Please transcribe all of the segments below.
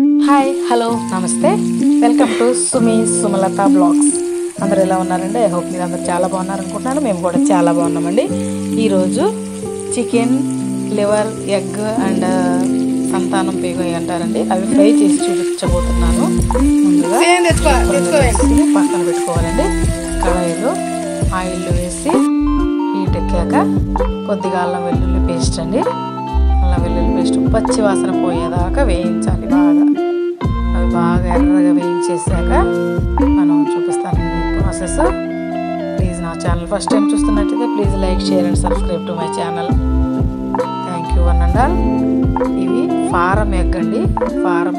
Hi hello నమస్తే welcome to Sumalatha blogs. అందరూ ఎలా ఉన్నారండి? ఐ హోప్ మీరు అందరూ చాలా బాగున్నారు అనుకుంటున్నాను. మేము కూడా చాలా బాగున్నామండి. ఈరోజు చికెన్ లివర్ ఎగ్ అండ్ సంతానం పేగు అంటారండి, అవి ఫ్రై చేసి చూపించబోతున్నాను. ముందుగా పక్కన పెట్టుకోవాలండి. కడాయిలో ఆయిల్ వేసి హీట్ ఎక్కాక కొద్దిగా అల్లం వెల్లుల్లి పేస్ట్ అండి, అల్లం వెల్లుల్లి పేస్ట్ పచ్చి వాసన పోయేదాకా వేయించాలి. అవి బాగా ఎర్రగా వేయించేసాక మనం చూపిస్తానండి ప్రాసెస్. ప్లీజ్ నా ఛానల్ ఫస్ట్ టైం చూస్తున్నట్టయితే please like, share and subscribe to my channel. Thank you one and all. ఇవి ఫారం ఎగ్ అండి, ఫారం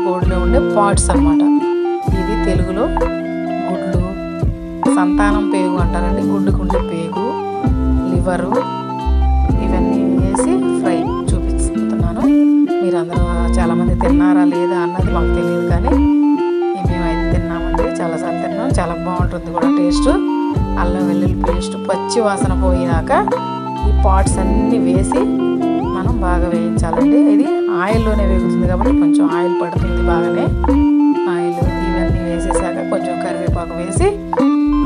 కోడిలో ఉండే పార్ట్స్ అన్నమాట. ఇది తెలుగులో గుడ్లు, సంతానం పేగు అంటారండి. గుడ్డుకుండే పేగు, లివరు, ఇవన్నీ వేసి ఫ్రై చూపిస్తున్నాను. మీరందరూ చాలామంది తిన్నారా లేదా అన్నది మాకు తెలియదు, కానీ మేమైతే తిన్నామండి, చాలాసార్లు తిన్నాం. చాలా బాగుంటుంది కూడా టేస్ట్. అల్లం వెల్లుల్లి పేస్ట్ పచ్చి వాసన పోయినాక ఈ పార్ట్స్ అన్నీ వేసి మనం బాగా వేయించాలండి. ఇది ఆయిల్లోనే వేగుతుంది కాబట్టి కొంచెం ఆయిల్ పడుతుంది బాగానే. ఆయిల్ ఇవన్నీ వేసేసాక కొంచెం కరివేపాకు వేసి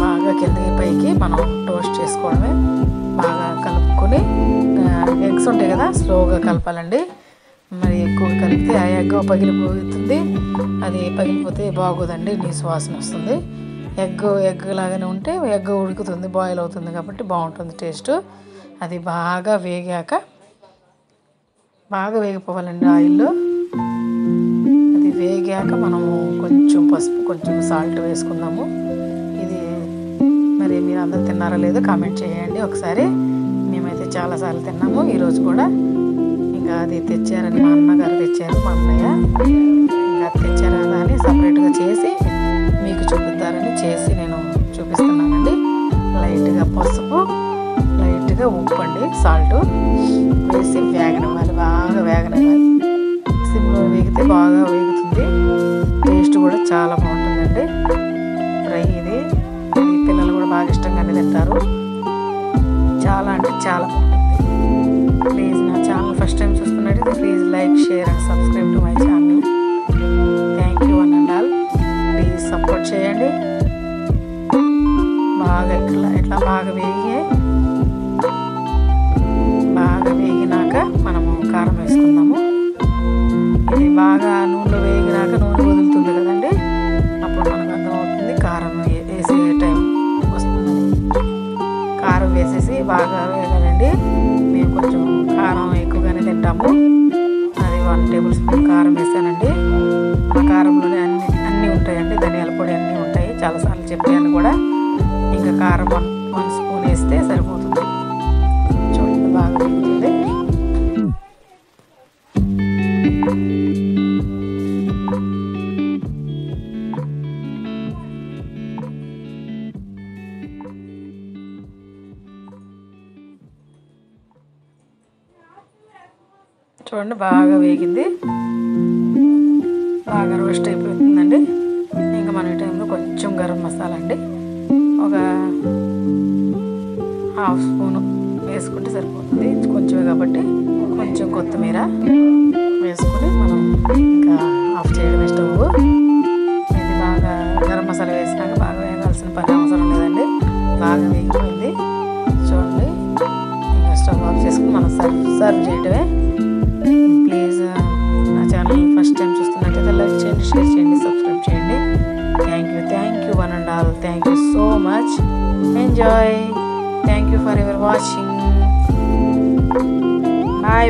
బాగా కిందకి పైకి మనం టోస్ట్ చేసుకోవడమే. బాగా కలుపుకొని ఎగ్స్ ఉంటాయి కదా, స్లోగా కలపాలండి. మరి ఎక్కువగా కలిపితే ఆ ఎగ్ పగిలిపోతుంది. అది పగిలిపోతే బాగోదండి, నీసు వాసన వస్తుంది. ఎగ్ లాగానే ఉంటే ఎగ్ ఉడుకుతుంది, బాయిల్ అవుతుంది కాబట్టి బాగుంటుంది టేస్ట్. అది బాగా వేగిపోవాలండి ఆయిల్లో. అది వేగాక మనము కొంచెం పసుపు, కొంచెం సాల్ట్ వేసుకుందాము. ఇది మరి మీరు అందరూ తిన్నారా లేదో కామెంట్ చేయండి ఒకసారి. మేమైతే చాలాసార్లు తిన్నాము. ఈరోజు కూడా ఇంకా అది తెచ్చారని మా అన్నగారు తెచ్చారు, మా అన్నయ్య ఇంకా తెచ్చారు కదా అని సపరేట్గా చేసి మీకు చూపిద్దారని చేసి నేను చూపిస్తున్నానండి. లైట్గా పసుపు, లైట్గా ఉప్పు అండి, సాల్ట్ వేసి వేగనివ్వాలి, బాగా వేగనివ్వాలి. సిమ్లో వేగితే బాగా వేగుతుంది. టేస్ట్ కూడా చాలా బాగుంటుందండి ఫ్రై. ఇది పిల్లలు కూడా బాగా ఇష్టంగానే తింటారు. చాలా అంటే చాలా బాగుంటుంది. ప్లీజ్ నా ఛానల్ ఫస్ట్ టైం చూస్తున్నట్టయితే please like, share and subscribe to my channel. Thank you one and all. Please support చేయండి. బాగా ఇట్లా బాగా వేగినాక మనము కారం వేసుకుందాము. ఇది బాగా నూనెలో వేగినాక నూనె వదులుతుంది కదండి, అప్పుడు మనకు అర్థమవుతుంది కారం వేసే టైం వస్తుందని. కారం వేసేసి బాగా వేగాలండి. మేము కొంచెం కారం ఎక్కువగానే తింటాము. అది 1 టేబుల్ స్పూన్ కారం వేసానండి. ఆ కారంలోనే అన్నీ ఉంటాయండి, ధనియాల పొడి అన్నీ ఉంటాయి, చాలాసార్లు చెప్పాను కూడా. ఇంకా కారం 1 స్పూన్ వేస్తే సరిపోతుంది. చూడండి బాగా వేగుతుంది. చూడండి బాగా వేగింది, బాగా రోస్ట్ అయిపోతుందండి. ఇంకా మన ఈ టైంలో కొంచెం గరం మసాలా అండి, ఒక 1/2 స్పూను వేసుకుంటే సరిపోతుంది. కొంచెమే కాబట్టి కొంచెం కొత్తిమీర వేసుకొని మనం ఇంకా ఆఫ్ చేయడమే స్టవ్. ఇది బాగా గరం మసాలా వేసినాక బాగా వేగాల్సిన పని అవసరం లేదండి, బాగా వేగిపోయింది. చూడండి ఇంకా స్టవ్ ఆఫ్ చేసుకుని మనం సర్వ్ చేయడమే. ప్లీజ్ నా ఛానల్ ఫస్ట్ టైం చూస్తున్నట్టయితే లైక్ చేయండి, షేర్ చేయండి, సబ్స్క్రైబ్ చేయండి. Thank you one and all. Thank you so much. Enjoy. Thank you for your watching. Bye.